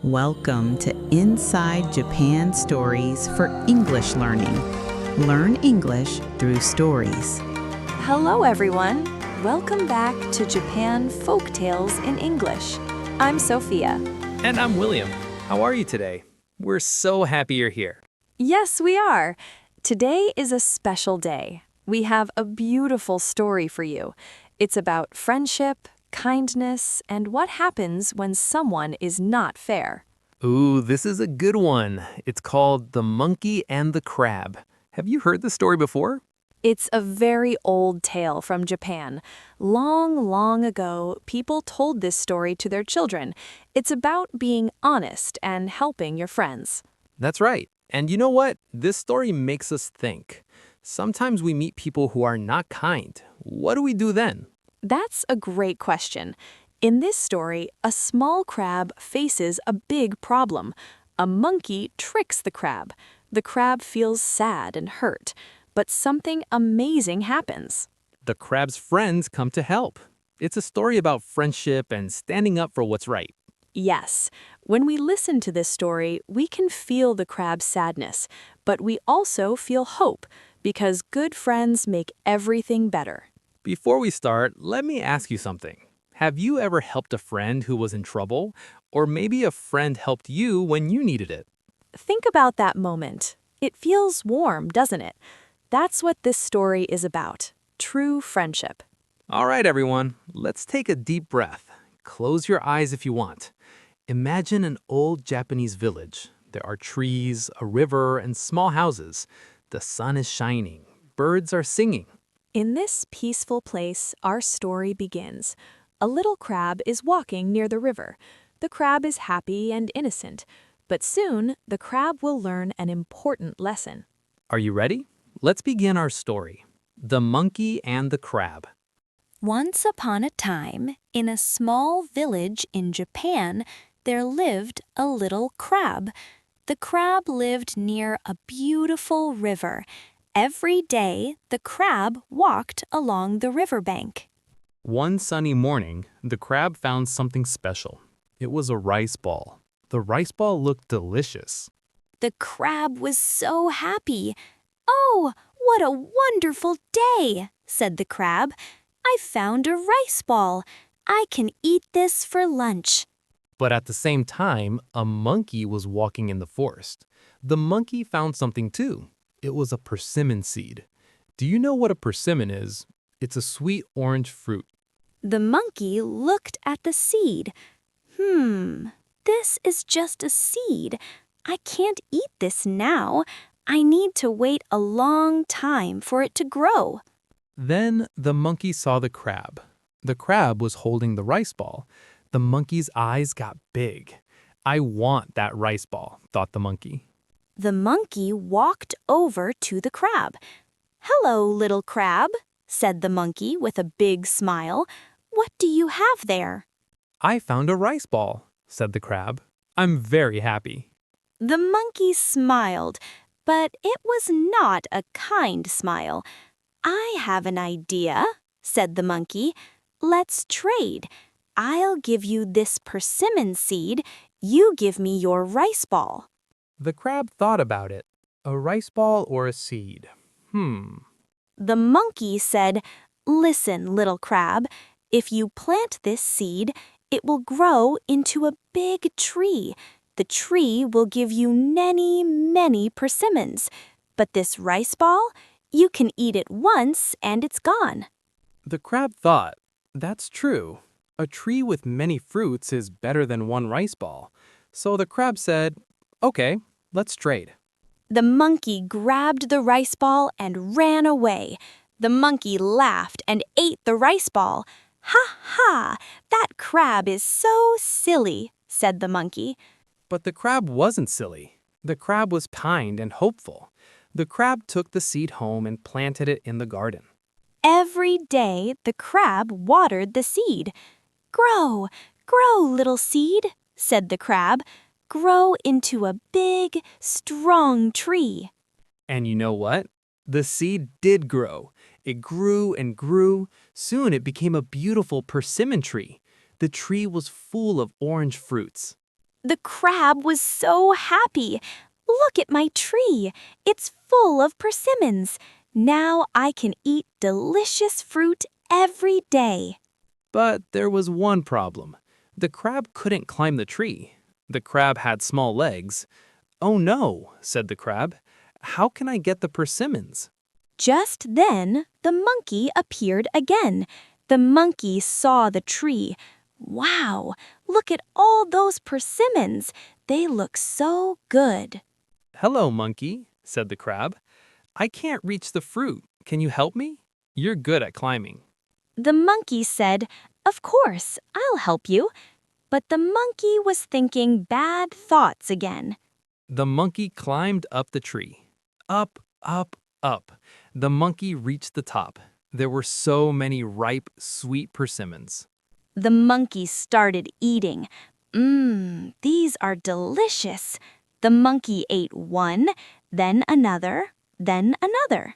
Welcome to Inside Japan Stories for English Learning. Learn English through stories. Hello, everyone. Welcome back to Japan Folk Tales in English. I'm Sophia. And I'm William. How are you today? We're so happy you're here. Yes, we are. Today is a special day. We have a beautiful story for you. It's about friendship, kindness, and what happens when someone is not fair. Ooh, this is a good one. It's called The Monkey and the Crab. Have you heard the story before? It's a very old tale from Japan. Long, long ago, people told this story to their children. It's about being honest and helping your friends. That's right. And you know what? This story makes us think. Sometimes we meet people who are not kind. What do we do then? That's a great question. In this story, a small crab faces a big problem. A monkey tricks the crab. The crab feels sad and hurt, but something amazing happens. The crab's friends come to help. It's a story about friendship and standing up for what's right. Yes, when we listen to this story, we can feel the crab's sadness, but we also feel hope because good friends make everything better. Before we start, let me ask you something. Have you ever helped a friend who was in trouble? Or maybe a friend helped you when you needed it? Think about that moment. It feels warm, doesn't it? That's what this story is about. True friendship. All right, everyone, let's take a deep breath. Close your eyes if you want. Imagine an old Japanese village. There are trees, a river, and small houses. The sun is shining. Birds are singing. In this peaceful place, our story begins. A little crab is walking near the river. The crab is happy and innocent, but soon the crab will learn an important lesson. Are you ready? Let's begin our story. The Monkey and the Crab. Once upon a time, in a small village in Japan, there lived a little crab. The crab lived near a beautiful river. Every day, the crab walked along the riverbank. One sunny morning, the crab found something special. It was a rice ball. The rice ball looked delicious. The crab was so happy. "Oh, what a wonderful day," said the crab. "I found a rice ball. I can eat this for lunch." But at the same time, a monkey was walking in the forest. The monkey found something too. It was a persimmon seed. Do you know what a persimmon is? It's a sweet orange fruit. The monkey looked at the seed. This is just a seed. I can't eat this now. I need to wait a long time for it to grow." Then the monkey saw the crab. The crab was holding the rice ball. The monkey's eyes got big. "I want that rice ball," thought the monkey. The monkey walked over to the crab. "Hello, little crab," said the monkey with a big smile. "What do you have there?" "I found a rice ball," said the crab. "I'm very happy." The monkey smiled, but it was not a kind smile. "I have an idea," said the monkey. "Let's trade. I'll give you this persimmon seed. You give me your rice ball." The crab thought about it. A rice ball or a seed? The monkey said, "Listen, little crab, if you plant this seed, it will grow into a big tree. The tree will give you many, many persimmons. But this rice ball, you can eat it once and it's gone." The crab thought, that's true. A tree with many fruits is better than one rice ball. So the crab said, okay, let's trade. The monkey grabbed the rice ball and ran away. The monkey laughed and ate the rice ball. "Ha ha! That crab is so silly," said the monkey. But the crab wasn't silly. The crab was kind and hopeful. The crab took the seed home and planted it in the garden. Every day, the crab watered the seed. "Grow, grow, little seed," said the crab. "Grow into a big, strong tree." And you know what? The seed did grow. It grew and grew. Soon it became a beautiful persimmon tree. The tree was full of orange fruits. The crab was so happy. Look at my tree. It's full of persimmons. Now I can eat delicious fruit every day. But there was one problem. The crab couldn't climb the tree. The crab had small legs. "Oh no," said the crab. "How can I get the persimmons?" Just then, the monkey appeared again. The monkey saw the tree. Wow, look at all those persimmons. They look so good. "Hello, monkey," said the crab. "I can't reach the fruit. Can you help me? You're good at climbing." The monkey said, "Of course, I'll help you." But the monkey was thinking bad thoughts again. The monkey climbed up the tree. Up, up, up. The monkey reached the top. There were so many ripe, sweet persimmons. The monkey started eating. These are delicious. The monkey ate one, then another, then another.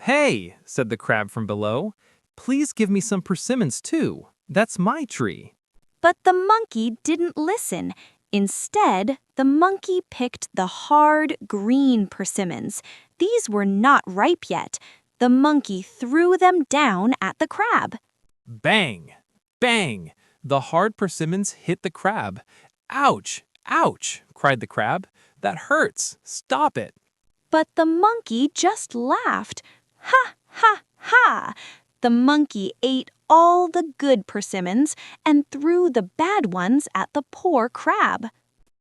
"Hey," said the crab from below. "Please give me some persimmons too. That's my tree." But the monkey didn't listen. Instead, the monkey picked the hard, green persimmons. These were not ripe yet. The monkey threw them down at the crab. Bang! Bang! The hard persimmons hit the crab. "Ouch! Ouch!" cried the crab. "That hurts! Stop it!" But the monkey just laughed. Ha, ha, ha! The monkey ate all the good persimmons and threw the bad ones at the poor crab.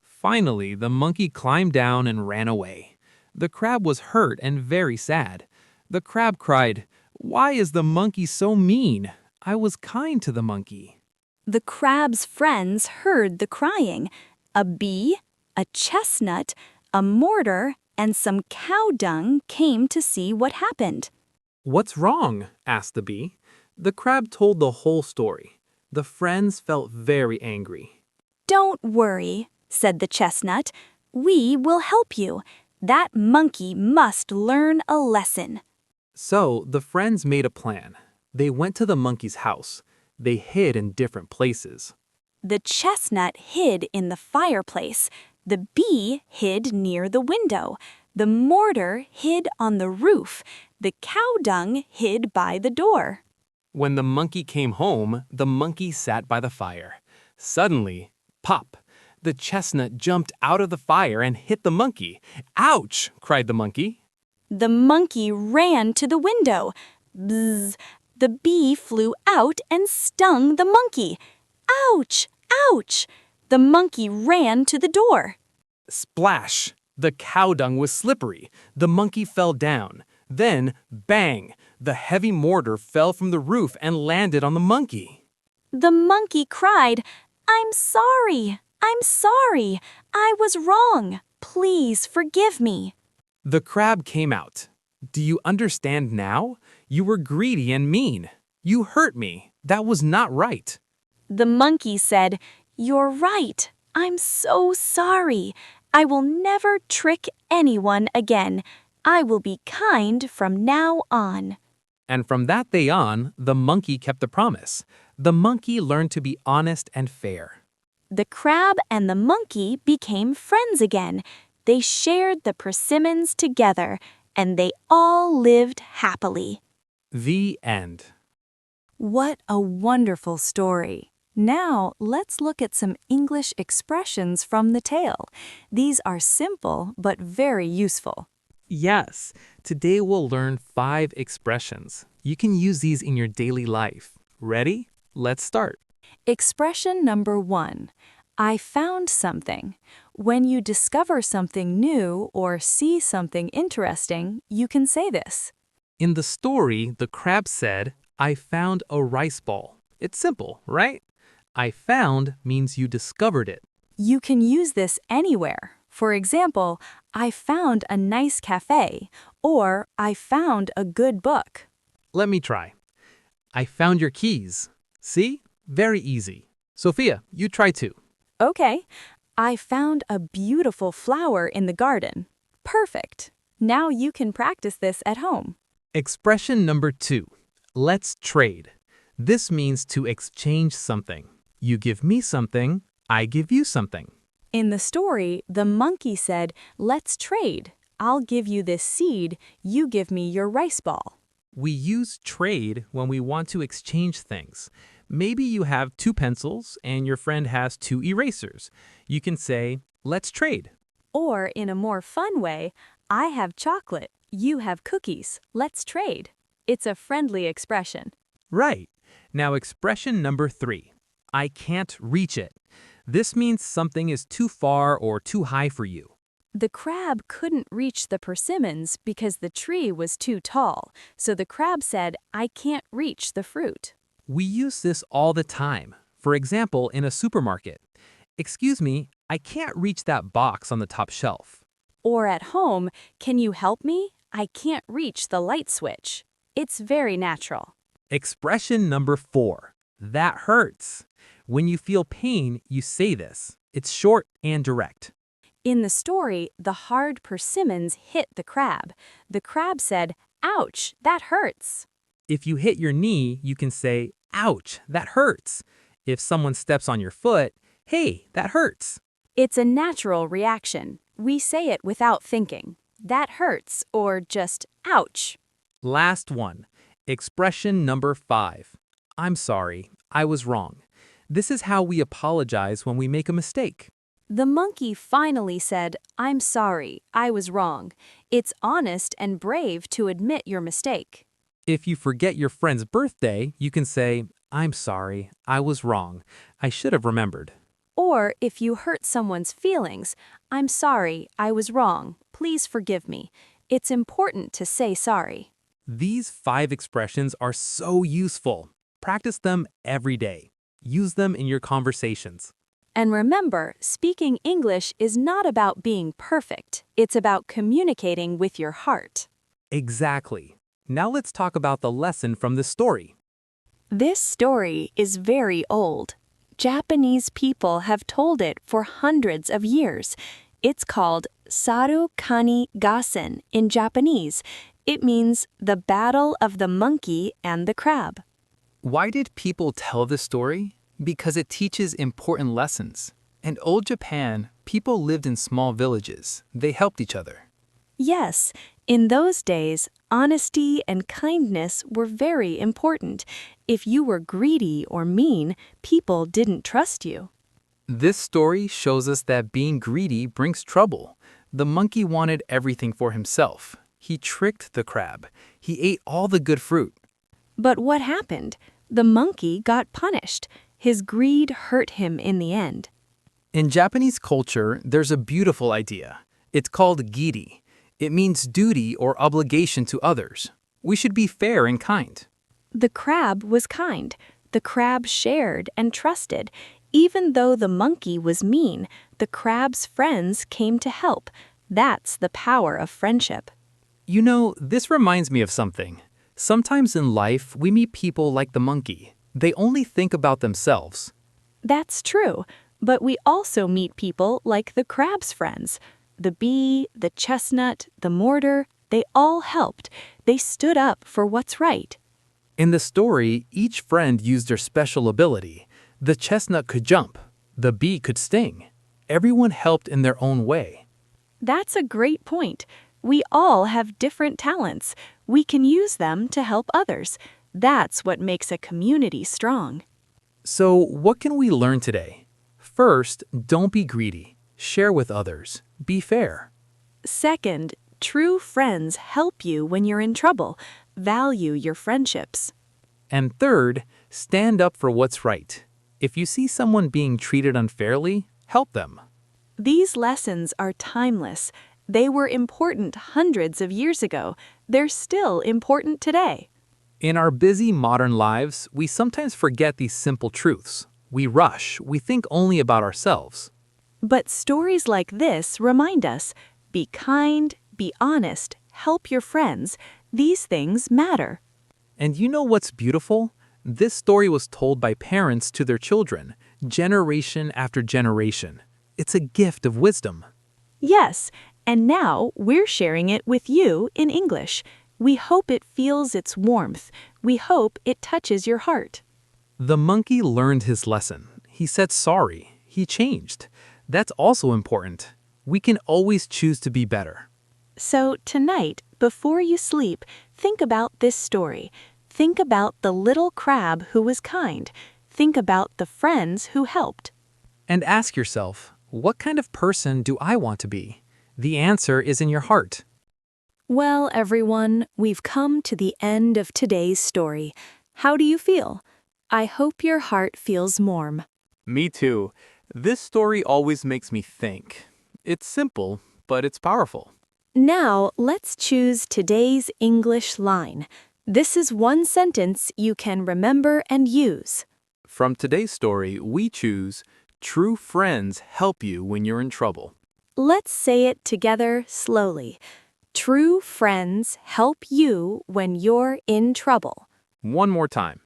Finally, the monkey climbed down and ran away. The crab was hurt and very sad. The crab cried, "Why is the monkey so mean? I was kind to the monkey." The crab's friends heard the crying. A bee, a chestnut, a mortar, and some cow dung came to see what happened. "What's wrong?" asked the bee. The crab told the whole story. The friends felt very angry. "Don't worry," said the chestnut. "We will help you. That monkey must learn a lesson." So the friends made a plan. They went to the monkey's house. They hid in different places. The chestnut hid in the fireplace. The bee hid near the window. The mortar hid on the roof. The cow dung hid by the door. When the monkey came home, the monkey sat by the fire. Suddenly, pop! The chestnut jumped out of the fire and hit the monkey. "Ouch!" cried the monkey. The monkey ran to the window. Bzz! The bee flew out and stung the monkey. "Ouch! Ouch!" The monkey ran to the door. Splash! The cow dung was slippery. The monkey fell down. Then, bang! The heavy mortar fell from the roof and landed on the monkey. The monkey cried, "I'm sorry! I'm sorry! I was wrong! Please forgive me!" The crab came out. "Do you understand now? You were greedy and mean. You hurt me. That was not right." The monkey said, "You're right. I'm so sorry. I will never trick anyone again. I will be kind from now on." And from that day on, the monkey kept the promise. The monkey learned to be honest and fair. The crab and the monkey became friends again. They shared the persimmons together, and they all lived happily. The end. What a wonderful story. Now, let's look at some English expressions from the tale. These are simple but very useful. Yes, today we'll learn 5 expressions. You can use these in your daily life. Ready? Let's start. Expression number 1. I found something. When you discover something new or see something interesting, you can say this. In the story, the crab said, "I found a rice ball." It's simple, right? I found means you discovered it. You can use this anywhere. For example, I found a nice cafe, or I found a good book. Let me try. I found your keys. See? Very easy. Sophia, you try too. Okay, I found a beautiful flower in the garden. Perfect. Now you can practice this at home. Expression number 2. Let's trade. This means to exchange something. You give me something, I give you something. In the story, the monkey said, "Let's trade. I'll give you this seed, you give me your rice ball." We use trade when we want to exchange things. Maybe you have 2 pencils and your friend has 2 erasers. You can say, let's trade. Or in a more fun way, "I have chocolate, you have cookies. Let's trade." It's a friendly expression. Right. Now expression number 3. I can't reach it. This means something is too far or too high for you. The crab couldn't reach the persimmons because the tree was too tall, so the crab said, "I can't reach the fruit." We use this all the time. For example, in a supermarket. Excuse me, I can't reach that box on the top shelf. Or at home, "Can you help me? I can't reach the light switch." It's very natural. Expression number 4. That hurts. When you feel pain, you say this. It's short and direct. In the story, the hard persimmons hit the crab. The crab said, "Ouch, that hurts." If you hit your knee, you can say, ouch, that hurts. If someone steps on your foot, hey, that hurts. It's a natural reaction. We say it without thinking. That hurts, or just, ouch. Last one. Expression number 5. I'm sorry, I was wrong. This is how we apologize when we make a mistake. The monkey finally said, "I'm sorry, I was wrong." It's honest and brave to admit your mistake. If you forget your friend's birthday, you can say, I'm sorry, I was wrong. I should have remembered. Or if you hurt someone's feelings, "I'm sorry, I was wrong. Please forgive me." It's important to say sorry. These 5 expressions are so useful. Practice them every day. Use them in your conversations. And remember, speaking English is not about being perfect. It's about communicating with your heart. Exactly. Now let's talk about the lesson from this story. This story is very old. Japanese people have told it for hundreds of years. It's called Saru Kani Gassen in Japanese. It means the battle of the monkey and the crab. Why did people tell this story? Because it teaches important lessons. In old Japan, people lived in small villages. They helped each other. Yes, in those days, honesty and kindness were very important. If you were greedy or mean, people didn't trust you. This story shows us that being greedy brings trouble. The monkey wanted everything for himself. He tricked the crab. He ate all the good fruit. But what happened? The monkey got punished. His greed hurt him in the end. In Japanese culture, there's a beautiful idea. It's called giri. It means duty or obligation to others. We should be fair and kind. The crab was kind. The crab shared and trusted. Even though the monkey was mean, the crab's friends came to help. That's the power of friendship. You know, this reminds me of something. Sometimes in life, we meet people like the monkey. They only think about themselves. That's true, but we also meet people like the crab's friends. The bee, the chestnut, the mortar, they all helped. They stood up for what's right. In the story, each friend used their special ability. The chestnut could jump. The bee could sting. Everyone helped in their own way. That's a great point. We all have different talents. We can use them to help others. That's what makes a community strong. So, what can we learn today? First, don't be greedy. Share with others. Be fair. Second, true friends help you when you're in trouble. Value your friendships. And third, stand up for what's right. If you see someone being treated unfairly, help them. These lessons are timeless. They were important hundreds of years ago. They're still important today. In our busy modern lives, we sometimes forget these simple truths. We rush, we think only about ourselves. But stories like this remind us, be kind, be honest, help your friends. These things matter. And you know what's beautiful? This story was told by parents to their children, generation after generation. It's a gift of wisdom. Yes, and now we're sharing it with you in English. We hope it feels its warmth. We hope it touches your heart. The monkey learned his lesson. He said sorry. He changed. That's also important. We can always choose to be better. So tonight, before you sleep, think about this story. Think about the little crab who was kind. Think about the friends who helped. And ask yourself, what kind of person do I want to be? The answer is in your heart. Well, everyone, we've come to the end of today's story. How do you feel? I hope your heart feels warm. Me too. This story always makes me think. It's simple, but it's powerful. Now, let's choose today's English line. This is one sentence you can remember and use. From today's story, we choose, true friends help you when you're in trouble. Let's say it together slowly. True friends help you when you're in trouble. One more time.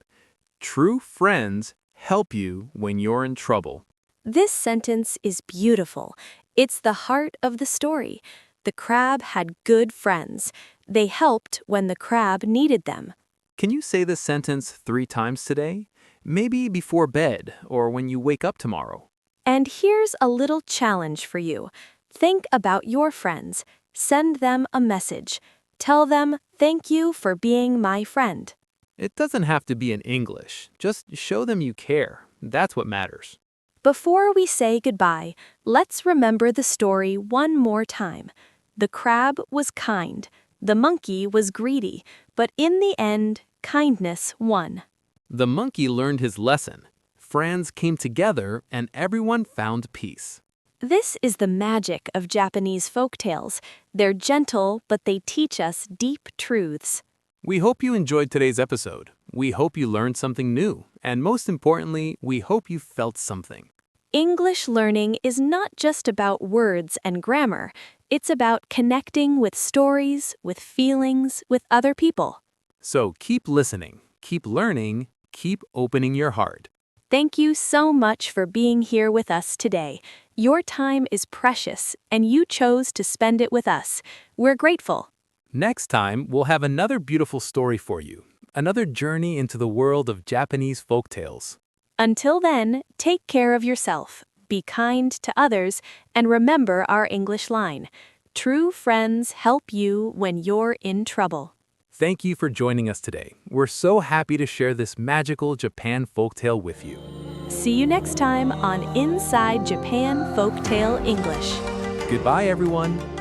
True friends help you when you're in trouble. This sentence is beautiful. It's the heart of the story. The crab had good friends. They helped when the crab needed them. Can you say this sentence 3 times today? Maybe before bed or when you wake up tomorrow. And here's a little challenge for you. Think about your friends. Send them a message. Tell them, thank you for being my friend. It doesn't have to be in English. Just show them you care. That's what matters. Before we say goodbye, let's remember the story one more time. The crab was kind. The monkey was greedy. But in the end, kindness won. The monkey learned his lesson. Friends came together and everyone found peace. This is the magic of Japanese folktales. They're gentle, but they teach us deep truths. We hope you enjoyed today's episode. We hope you learned something new. And most importantly, we hope you felt something. English learning is not just about words and grammar. It's about connecting with stories, with feelings, with other people. So keep listening, keep learning, keep opening your heart. Thank you so much for being here with us today. Your time is precious, and you chose to spend it with us. We're grateful. Next time, we'll have another beautiful story for you. Another journey into the world of Japanese folktales. Until then, take care of yourself, be kind to others, and remember our English line. True friends help you when you're in trouble. Thank you for joining us today. We're so happy to share this magical Japan folktale with you. See you next time on Inside Japan Folktale English. Goodbye, everyone.